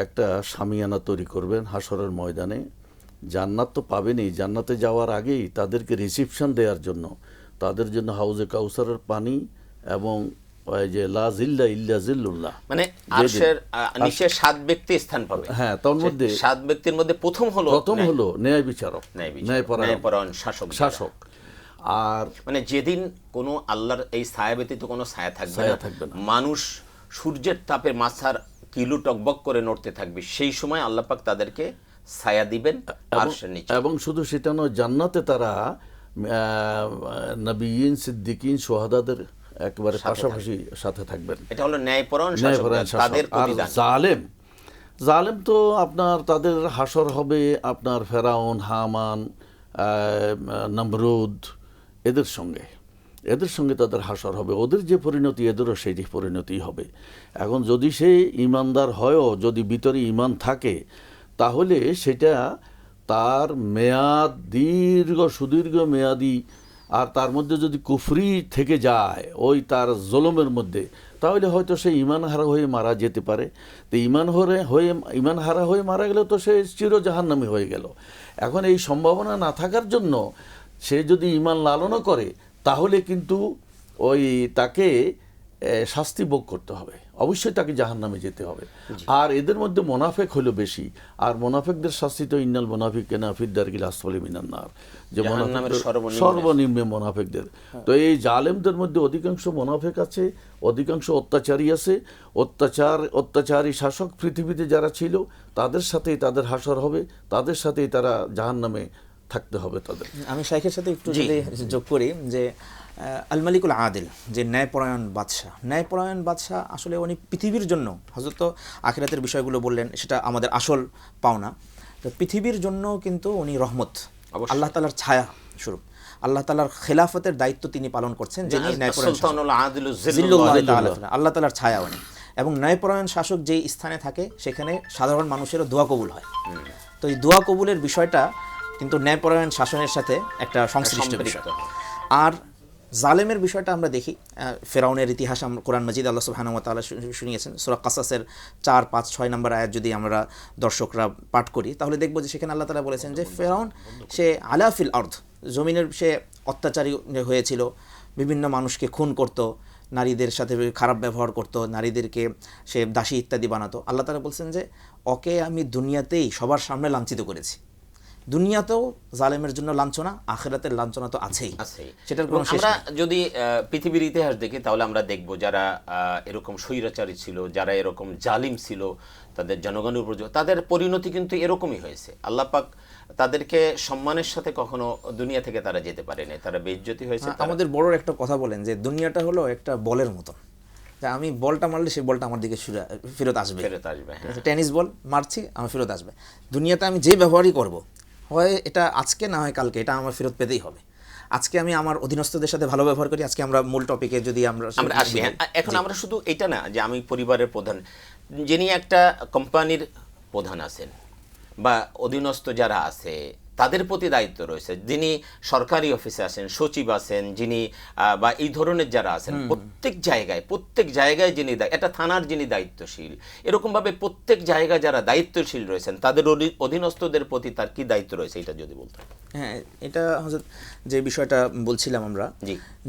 একটা শামিয়ানা তৈরি করবেন হাসরের ময়দানে। জান্নাত তো পাবেনই, জান্নাতে যাওয়ার আগেই তাদেরকে রিসিপশন দেওয়ার জন্য তাদের জন্য হাউজে কাউসারের পানি এবং ওই যে লা জিল্লা ইল্লা জিল্লুল্লাহ, মানে আরশের নিচে 7 ব্যক্তি স্থান পাবে। হ্যাঁ, তার মধ্যে 7 ব্যক্তির মধ্যে প্রথম হলো ন্যায় বিচারক, ন্যায়পরায়ণ শাসক। আর মানে যেদিন কোনো আল্লাহর এই ছায়া ব্যতীত কোনো ছায়া থাকবে না, মানুষ সূর্যের তাপে মাথার কিলু টকবক করে নড়তে থাকবে, সেই সময় আল্লাহ পাক তাদেরকে ছায়া দিবেন আরশের নিচে। এবং শুধু সেটা নয়, জান্নাতে তারা নবিয়িন, সিদ্দিকিন, শুহাদাদের একেবারে পাশাপাশি সাথে থাকবেন। এটা হলো ন্যায়পরায়ণ তাদের প্রতিদান। জালেম তো আপনার তাদের হাসর হবে আপনার ফেরাউন, হামান, নমরুদ, এদের সঙ্গে তাদের হাসর হবে। ওদের যে পরিণতি, এদেরও সেই পরিণতি হবে। এখন যদি সে ইমানদার হয়ও, যদি ভিতরে ইমান থাকে, তাহলে সেটা তার মেয়াদ সুদীর্ঘ মেয়াদি, আর তার মধ্যে যদি কুফরি থেকে যায় ওই তার জুলুমের মধ্যে, তাহলে হয়তো সে ইমান হারা হয়ে মারা যেতে পারে। তো ইমান হারা হয়ে মারা গেলে তো সে চির জাহান্নামী হয়ে গেল। এখন এই সম্ভাবনা না থাকার জন্য সে যদি ইমান লালনও করে, তাহলে কিন্তু ওই তাকে শাস্তি ভোগ করতে হবে, অবশ্যই তাকে জাহান্নামে যেতে হবে। আর এদের মধ্যে মোনাফেক হলো বেশি, আর মোনাফেকদের শাস্তি তো ইন্নাল মুনাফিকিনা ফিদ দারকিল আসফালি মিনান নার, যে সর্বনিম্ন মোনাফেকদের। তো এই জালেমদের মধ্যে অধিকাংশ মোনাফেক আছে, অধিকাংশ অত্যাচারী আছে। অত্যাচারী শাসক পৃথিবীতে যারা ছিল, তাদের সাথেই তাদের হাসর হবে, তাদের সাথেই তারা জাহান্নামে থাকতে হবে তাদের। আমি শাইখের সাথে একটু যদি যোগ করি যে আল মালিকুল আদিল, যে ন্যায়পরায়ণ বাদশাহ আসলে উনি পৃথিবীর জন্য, হযরত তো আখিরাতের বিষয়গুলো বললেন, সেটা আমাদের আসল পাওনা। তো পৃথিবীর জন্য কিন্তু উনি রহমত, আল্লাহ তাআলার ছায়া স্বরূপ, আল্লাহ তাআলার খেলাফতের দায়িত্ব তিনি পালন করছেন, যিনি ন্যায়পরায়ণ আল্লাহ তাআলার ছায়া উনি। এবং ন্যায়পরায়ণ শাসক যেই স্থানে থাকে, সেখানে সাধারণ মানুষেরও দোয়া কবুল হয়। তো এই দোয়া কবুলের বিষয়টা কিন্তু ন্যায়পরায়ণ শাসনের সাথে একটা সংশ্লিষ্ট বিষয়। আর জালেমের বিষয়টা আমরা দেখি, ফেরাউনের ইতিহাস কোরআন মাজিদ আল্লাহ সুবহানাহু ওয়া তাআলা শুনিয়েছেন। সূরা কাসাসের 4, 5, 6 নম্বর আয়াত যদি আমরা দর্শকরা পাঠ করি, তাহলে দেখব যে সেখানে আল্লাহ তাআলা বলেছেন যে ফেরাউন সে আলা ফিল আরদ, জমিনের সে অত্যাচারী হয়েছিল, বিভিন্ন মানুষকে খুন করত, নারীদের সাথে খারাপ ব্যবহার করত, নারীদেরকে সে দাসী ইত্যাদি বানাতো। আল্লাহ তাআলা বলছেন যে ওকে আমি দুনিয়াতেই সবার সামনে লাঞ্ছিত করেছি। দুনিয়াতেও জালেমের জন্য লাঞ্ছনা, আখিরাতের লাঞ্ছনা তো আছেই। সেটার কোনো শেষ নেই। আমরা যদি পৃথিবীর ইতিহাস দেখি, তাহলে আমরা দেখব যারা এরকম স্বৈরাচারী ছিল, যারা এরকম জালিম ছিল, তাদের জনগণের উপর তাদের পরিণতি কিন্তু এরকমই হয়েছে। আল্লাহ পাক তাদেরকে সম্মানের সাথে কখনো দুনিয়া থেকে তারা যেতে পারেনি, তারা বেইজ্জতি হয়েছে। আমাদের বড় একটা কথা বলেন যে দুনিয়াটা হলো একটা বলের মতন, আমি বলটা মারলে সেই বলটা আমার দিকে ফেরত আসবে। টেনিস বল মারছি, আমার ফেরত আসবে। দুনিয়াতে আমি যে ব্যবহারই করব, হয় এটা আজকে না হয় কালকে, এটা আমার ফেরত পেতেই হবে। আজকে আমি আমার অধীনস্থদের সাথে ভালো ব্যবহার করি, আজকে আমরা মূল টপিকে যদি আমরা আসি। এখন আমরা শুধু এটা না যে আমি পরিবারের প্রধান, যিনি একটা কোম্পানির প্রধান আছেন বা অধীনস্থ যারা আছে, তাদের প্রতি দায়িত্ব রয়েছে। যিনি সরকারি অফিসে আছেন, সচিব আছেন, যিনি বা এই ধরনের যারা আছেন, প্রত্যেক জায়গায় যিনি এটা থানার যিনি দায়িত্বশীল, এরকমভাবে প্রত্যেক জায়গায় যারা দায়িত্বশীল রয়েছেন, তাদের অধীনস্থদের প্রতি তার কি দায়িত্ব রয়েছে, এটা যদি বলতেন। হ্যাঁ, এটা হযরত যে বিষয়টা বলছিলাম আমরা,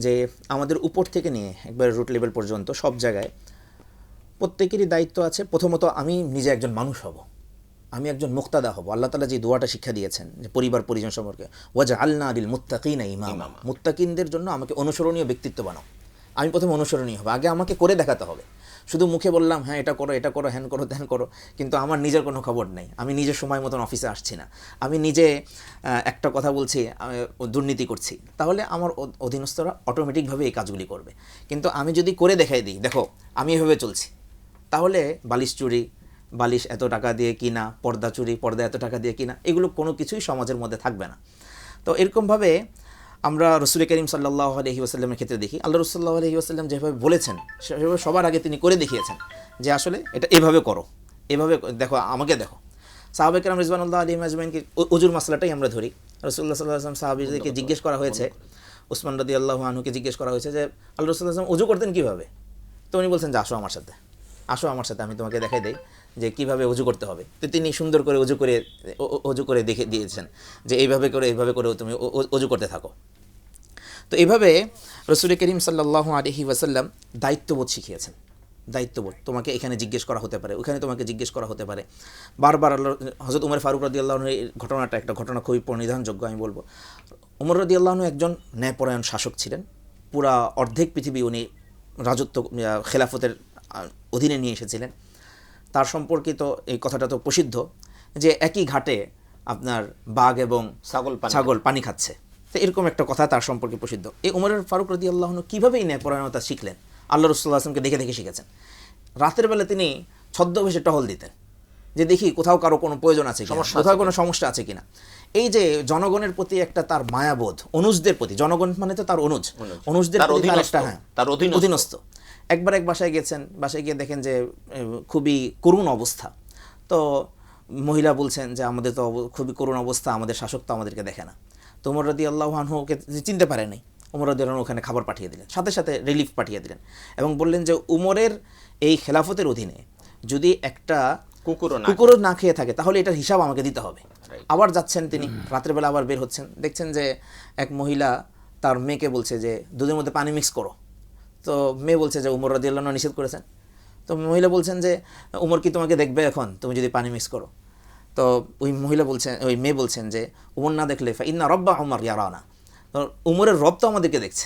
যে আমাদের উপর থেকে নিয়ে একবার রুট লেভেল পর্যন্ত সব জায়গায় প্রত্যেকেরই দায়িত্ব আছে। প্রথমত আমি নিজে একজন মানুষ হব, আমি একজন মুক্তাদা হব। আল্লাহ তাআলা যে দোয়াটা শিক্ষা দিয়েছেন যে পরিবার পরিজন সম্পর্কে, ওয়াজআলনা লিল মুত্তাকিনা ইমামা, মুত্তাকিনদের জন্য আমাকে অনুসরণীয় ব্যক্তিত্ব বানাও। আমি প্রথমে অনুসরণীয় হব, আগে আমাকে করে দেখাতে হবে। শুধু মুখে বললাম হ্যাঁ এটা করো, হ্যান করো, ত্যান করো, কিন্তু আমার নিজের কোনো খবর নেই, আমি নিজের সময় মতন অফিসে আসছি না, আমি নিজে একটা কথা বলছি, দুর্নীতি করছি, তাহলে আমার অধীনস্থরা অটোমেটিকভাবে এই কাজগুলি করবে। কিন্তু আমি যদি করে দেখাই দিই, দেখো আমি এভাবে চলছি, তাহলে বালিশ চুরি, বালিশ এত টাকা দিয়ে কিনা, পর্দা চুরি, পর্দা এত টাকা দিয়ে কিনা, এগুলো কোনো কিছুই সমাজের মধ্যে থাকবে না। তো এরকমভাবে আমরা রসুল করিম সাল্লাল্লাহু আলাইহি ওয়াসাল্লামের ক্ষেত্রে দেখি, আল্লাহ রসুল সাল্লাল্লাহু আলাইহি ওয়াসাল্লাম যেভাবে বলেছেন সেভাবে সবার আগে তিনি করে দেখিয়েছেন যে আসলে এটা এভাবে করো, এভাবে দেখো, আমাকে দেখো। সাহাবা কেরাম রিজওয়ানুল্লাহ আলাইহিম আজমাইনকে অজুর মাসলাটাই আমরা ধরি। রাসূলুল্লাহ সাল্লাল্লাহু আলাইহি ওয়াসাল্লাম সাহাবীদেরকে জিজ্ঞেস করা হয়েছে, উসমান রাদিয়াল্লাহু আনহুকে জিজ্ঞেস করা হয়েছে যে আল্লাহ রাসূল সাল্লাল্লাহু আলাইহি ওয়াসাল্লাম অজু করতেন কীভাবে? তো উনি বলছেন যে আসো আমার সাথে, আসো আমার সাথে, আমি তোমাকে দেখাই দেই যে কীভাবে অজু করতে হবে। তো তিনি সুন্দর করে অজু করে দেখে দিয়েছেন যে এইভাবে করে তুমি অজু করতে থাকো। তো এইভাবে রাসূল করিম সাল্লাল্লাহু আলাইহি ওয়াসাল্লাম দায়িত্ববোধ শিখিয়েছেন। দায়িত্ববোধ, তোমাকে এখানে জিজ্ঞেস করা হতে পারে, ওখানে তোমাকে জিজ্ঞেস করা হতে পারে। বারবার হযরত উমর ফারুক রাদিয়াল্লাহু আনহু এর ঘটনাটা একটা ঘটনা খুবই পরিধানযোগ্য আমি বলবো। উমর রাদিয়াল্লাহু আনহু একজন ন্যায়পরায়ণ শাসক ছিলেন। পুরা অর্ধেক পৃথিবী উনি রাজত্ব খেলাফতের অধীনে নিয়ে এসেছিলেন। তার সম্পর্কিত এই কথাটা তো প্রসিদ্ধ যে একই ঘাটে আপনার বাঘ এবং ছাগল পানি খাচ্ছে। তো এরকম একটা কথা তার সম্পর্কে প্রসিদ্ধ। এই উমর ফারুক রাদিয়াল্লাহু আনহু কীভাবে এই ন্যায়পরায়ণতা শিখলেন? আল্লাহ রাসূলুল্লাহ সাল্লাল্লাহু আলাইহি ওয়াসাল্লামকে দেখে দেখে শিখেছেন। রাতের বেলা তিনি ছদ্মবেশে টহল দিতেন যে দেখি কোথাও কারো কোনো প্রয়োজন আছে কিনা, কোথাও কোনো সমস্যা আছে কিনা। এই যে জনগণের প্রতি একটা তার মায়াবোধ, অনুজদের প্রতি, জনগণ মানে তো তার অনুজদের প্রতি তার একটা তার অধীনস্থ। একবার এক বাসায় গেছেন, বাসায় গিয়ে দেখেন যে খুবই করুণ অবস্থা। তো মহিলা বলছেন যে আমাদের তো খুবই করুণ অবস্থা, আমাদের শাসক তো আমাদেরকে দেখে না। তো উমর রাদিয়াল্লাহু আনহুকে চিনতে পারেনি। উমর রাদিয়াল্লাহু আনহু ওখানে খাবার পাঠিয়ে দিলেন, সাথে সাথে রিলিফ পাঠিয়ে দিলেন এবং বললেন যে উমরের এই খেলাফতের অধীনে যদি একটা কুকুরও না খেয়ে থাকে তাহলে এটার হিসাব আমাকে দিতে হবে। আবার যাচ্ছেন তিনি, রাতের বেলা আবার বের হচ্ছেন, দেখছেন যে এক মহিলা তার মেয়েকে বলছে যে দুধের মধ্যে পানি মিক্স করো। তো মেয়ে বলছে যে উমর রাদিয়াল্লাহু আনহু নিষেধ করেছেন। তো মহিলা বলছেন যে উমর কি তোমাকে দেখবে এখন তুমি যদি পানি মিক্স করো? তো ওই মেয়ে বলছেন যে উমর না দেখলে ইন্না রব্বা উমর ইয়ারানা, উমরের রব তো আমাদেরকে দেখছে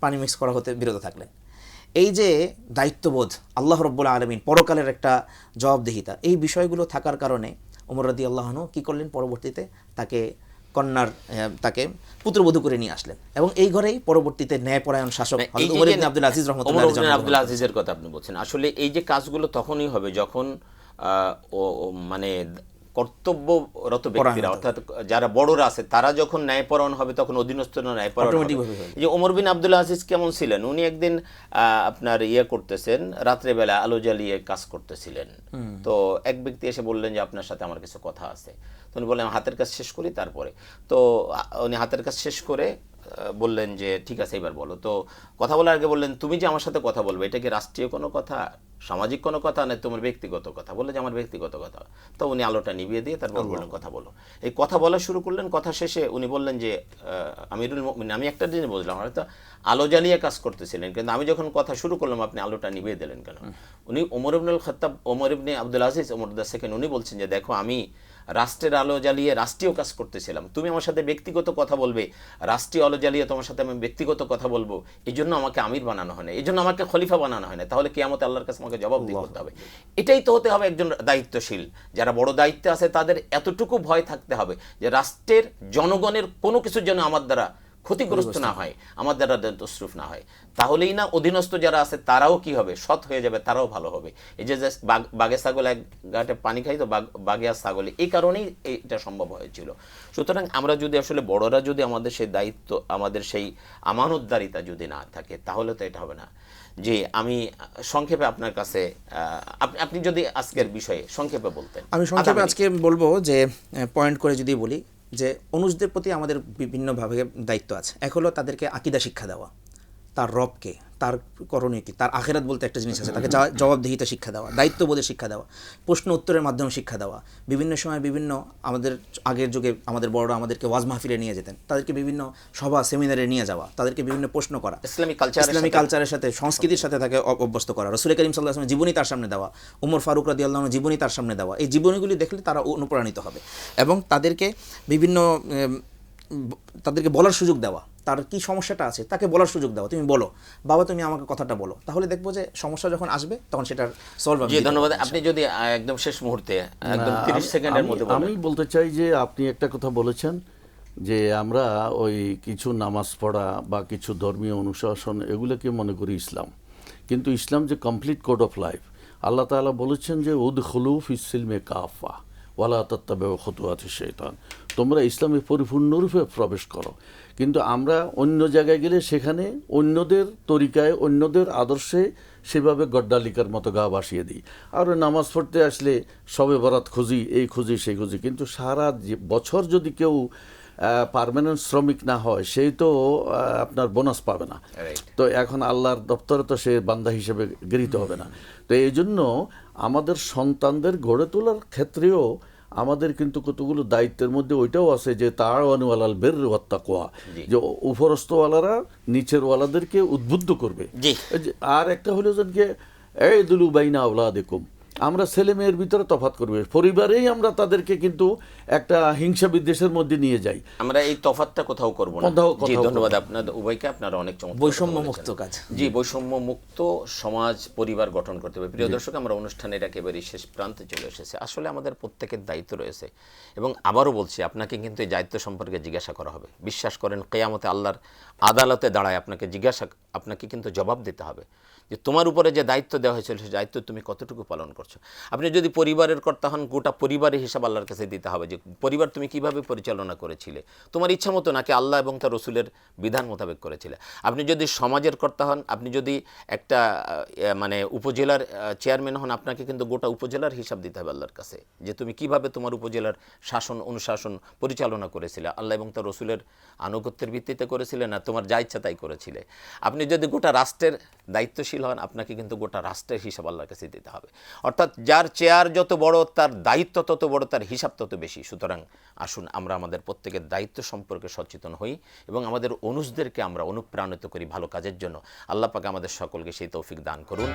পানি মিক্স করা হতে বিরত থাকলেন। এই যে দায়িত্ববোধ, আল্লাহ রাব্বুল আলামিন, পরকালের একটা জবাবদিহিতা, এই বিষয়গুলো থাকার কারণে উমর রাদিয়াল্লাহু আনহু কী করলেন, পরবর্তীতে তাকে পুত্রবধূ করে নিয়ে আসলেন এবং এই ঘরেই পরবর্তীতে ন্যায়পরায়ণ শাসক উমর ইবনে আব্দুল আজিজ রাহমাতুল্লাহ আব্দুল আজিজের কথা আপনি বলছেন। আসলে এই যে কাজগুলো তখনই হবে যখন মানে কর্তব্যরত ব্যক্তিরা, অর্থাৎ যারা বড়রা আছে তারা যখন ন্যায়পরায়ণ হবে তখন অধীনস্থরা ন্যায়পরায়ণ হবে। যে ওমর বিন আব্দুল আজিজ কেমন ছিলেন, উনি একদিন আপনার করতেছেন, রাত্রেবেলা আলো জ্বালিয়ে কাজ করতেছিলেন। তো এক ব্যক্তি এসে বললেন যে আপনার সাথে আমার কিছু কথা আছে। তো উনি বললেন হাতের কাজ শেষ করি তারপরে। তো উনি হাতের কাজ শেষ করে বললেন যে ঠিক আছে এবার বলো। তো কথা বলার আগে বললেন তুমি যে আমার সাথে কথা বলবে এটা কি রাষ্ট্রীয় কোনো কথা, সামাজিক কোনো কথা, না তোমার ব্যক্তিগত কথা? বললে যে আমার ব্যক্তিগত কথা। তো উনি আলোটা নিভিয়ে দিয়ে তারপর বললেন কথা বলো। এই কথা বলা শুরু করলেন। কথা শেষে উনি বললেন যে আমিরুল মুমিনিন, আমি একটা জিনিস বুঝলাম, হয়তো আলো জ্বালিয়ে কাজ করতেছিলেন, কিন্তু আমি যখন কথা শুরু করলাম আপনি আলোটা নিভিয়ে দিলেন কেন? উনি ওমর ইবনে আব্দুল আজিজ ওমর দ্য সেকেন্ড, উনি বলছেন যে দেখো আমি রাষ্ট্রের আলো জ্বালিয়ে রাষ্ট্রীয় কাজ করতেছিলাম, তুমি আমার সাথে ব্যক্তিগত কথা বলবে, রাষ্ট্রীয় আলো জ্বালিয়ে তোমার সাথে আমি ব্যক্তিগত কথা বলবো, এই জন্য আমাকে আমির বানানো হয় না, এই জন্য আমাকে খলিফা বানানো হয় না, তাহলে কিয়ামতে আল্লাহর কাছে আমাকে জবাবদিহি করতে হবে। এটাই তো হতে হবে একজন দায়িত্বশীল। যারা বড় দায়িত্বে আছে তাদের এতটুকু ভয় থাকতে হবে যে রাষ্ট্রের জনগণের কোনো কিছু যেন আমার দ্বারা ক্ষতিগ্রস্ত না হয়, আমার দ্বারা তসরুফ না হয়। তাহলেই না অধীনস্থ যারা আছে তারাও কি হবে, সৎ হয়ে যাবে, তারাও ভালো হবে। এই যে বাঘে ছাগল এক ঘাটে পানি খাই, তো বাঘে আর ছাগলে, এই কারণেই এটা সম্ভব হয়েছিল। সুতরাং আমরা যদি আসলে বড়রা যদি আমাদের সেই দায়িত্ব, আমাদের সেই আমানতদারিতা যদি না থাকে তাহলে তো এটা হবে না। যে আমি সংক্ষেপে আপনার কাছে আপনি যদি আজকের বিষয়ে সংক্ষেপে বলতেন। আমি সংক্ষেপে আজকে বলবো যে পয়েন্ট করে যদি বলি যে অনুজদের প্রতি আমাদের বিভিন্নভাবে দায়িত্ব আছে। এক হলো তাদেরকে আকীদা শিক্ষা দেওয়া, তার রবকে, তার করণীয় কি, তার আখিরাত বলতে একটা জিনিস আছে, তাকে জবাবদিহিতা শিক্ষা দেওয়া, দায়িত্ববোধের শিক্ষা দেওয়া, প্রশ্ন উত্তরের মাধ্যমে শিক্ষা দেওয়া। বিভিন্ন সময় বিভিন্ন আমাদের আগের যুগে আমাদের বড়রা আমাদেরকে ওয়াজ মাহফিলে নিয়ে যেতেন, তাদেরকে বিভিন্ন সভা সেমিনারে নিয়ে যাওয়া, তাদেরকে বিভিন্ন প্রশ্ন করা, ইসলামিক কালচারের সাথে সংস্কৃতির সাথে তাকে অভ্যস্ত করা, রাসূল করিম সাল্লাল্লাহু আলাইহি ওয়াসাল্লামের জীবনী তার সামনে দেওয়া, উমর ফারুক রাদিয়াল্লাহু আনহু জীবনী তার সামনে দেওয়া। এই জীবনীগুলি দেখলে তারা অনুপ্রাণিত হবে এবং তাদেরকে তাদেরকে বলার সুযোগ দেওয়া, তার কি সমস্যাটা আছে তাকে বলার সুযোগ দেওয়া। তুমি বলো বাবা, তুমি আমাকে কথাটা বলো, তাহলে দেখবো যে সমস্যা যখন আসবে তখন সেটার সলভ হবে। ধন্যবাদ। আপনি যদি একদম শেষ মুহূর্তে একদম 30 সেকেন্ডের মধ্যে বলেন। আমি বলতে চাই যে আপনি একটা কথা বলেছেন যে আমরা ওই কিছু নামাজ পড়া বা কিছু ধর্মীয় অনুশাসন এগুলোকে মনে করি ইসলাম, কিন্তু ইসলাম যে কমপ্লিট কোড অফ লাইফ, আল্লাহ তাআলা বলেছেন যে উদখুলু ফিস সিলমে কাফা ওয়ালা তাত্তাবিউ খুতুওয়াতিশ শাইতান, তোমরা ইসলামে পরিপূর্ণরূপে প্রবেশ করো। কিন্তু আমরা অন্য জায়গায় গেলে সেখানে অন্যদের তরিকায়, অন্যদের আদর্শে সেভাবে গড্ডালিকার মতো গা ভাসিয়ে দিই। আর ওই নামাজ পড়তে আসলে সবে বরাত খুঁজি, এই খুঁজি সেই খুঁজি, কিন্তু সারা বছর যদি কেউ পার্মানেন্ট শ্রমিক না হয়, সেই তো আপনার বোনাস পাবে না। তো এখন আল্লাহর দপ্তরে তো সে বান্দা হিসেবে গৃহীত হবে না। তো এই জন্য আমাদের সন্তানদের গড়ে তোলার ক্ষেত্রেও আমাদের কিন্তু কতগুলো দায়িত্বের মধ্যে ওইটাও আছে যে তাআওয়ানু আলাল বিররি ওয়াত তাকওয়া, যে উপরস্থওয়ালারা নিচের ওয়ালাদেরকে উদ্বুদ্ধ করবে। আর একটা হলো যে ইদলু বাইনা আওলাদিকুম, আমরা ছেলে মেয়ের ভিতরে তফাৎ করবে, পরিবারেই আমরা তাদেরকে কিন্তু একটা হিংসা বিদ্বেষের মধ্যে নিয়ে যাই। আমরা এই তফাৎটা কোথাও করব না। জি, ধন্যবাদ আপনাদের উভয়কে, আপনারা অনেক চমৎকার বৈষম্য মুক্ত কাজ। জি, বৈষম্য মুক্ত সমাজ পরিবার গঠন করতে হবে। প্রিয় দর্শক, আমরা অনুষ্ঠানের একেবারে শেষ প্রান্তে চলে এসেছি। আসলে আমাদের প্রত্যেকের দায়িত্ব রয়েছে, এবং আবারও বলছি, আপনাকে কিন্তু এই দায়িত্ব সম্পর্কে জিজ্ঞাসা করা হবে। বিশ্বাস করেন, কিয়ামতে আল্লাহর আদালতে দাঁড়ায় আপনাকে কিন্তু জবাব দিতে হবে যে তোমার উপরে যে দায়িত্ব দেওয়া হয়েছিল সেই দায়িত্ব তুমি কতটুকু পালন করছো। আপনি যদি পরিবারের কর্তা হন, গোটা পরিবারের হিসাব আল্লাহর কাছে দিতে হবে যে পরিবার তুমি কিভাবে পরিচালনা করেছিলে, তোমার ইচ্ছা মতো নাকি আল্লাহ এবং তার রসুলের বিধান মোতাবেক করেছিলে। আপনি যদি সমাজের কর্তা হন, আপনি যদি একটা মানে উপজেলার চেয়ারম্যান হন, আপনাকে কিন্তু গোটা উপজেলার হিসাব দিতে হবে আল্লাহর কাছে যে তুমি কিভাবে তোমার উপজেলার শাসন অনুশাসন পরিচালনা করেছিলে, আল্লাহ এবং তার রসুলের আনুগত্যের ভিত্তিতে করেছিলে না তোমার যা ইচ্ছা তাই করেছিলে। আপনি যদি গোটা রাষ্ট্রের দায়িত্বশীল হন, আপনাকে কিন্তু গোটা রাষ্ট্রের হিসাব আল্লাহর কাছে দিতে হবে। অর্থাৎ যার চেয়ার যত বড়, তার দায়িত্ব তত বড়, তার হিসাব তত বেশি। সুতরাং আসুন আমরা আমাদের প্রত্যেকের দায়িত্ব সম্পর্কে সচেতন হই এবং আমাদের অনুজদেরকে আমরা অনুপ্রাণিত করি ভালো কাজের জন্য। আল্লাহ পাক আমাদের সকলকে সেই তৌফিক দান করুন।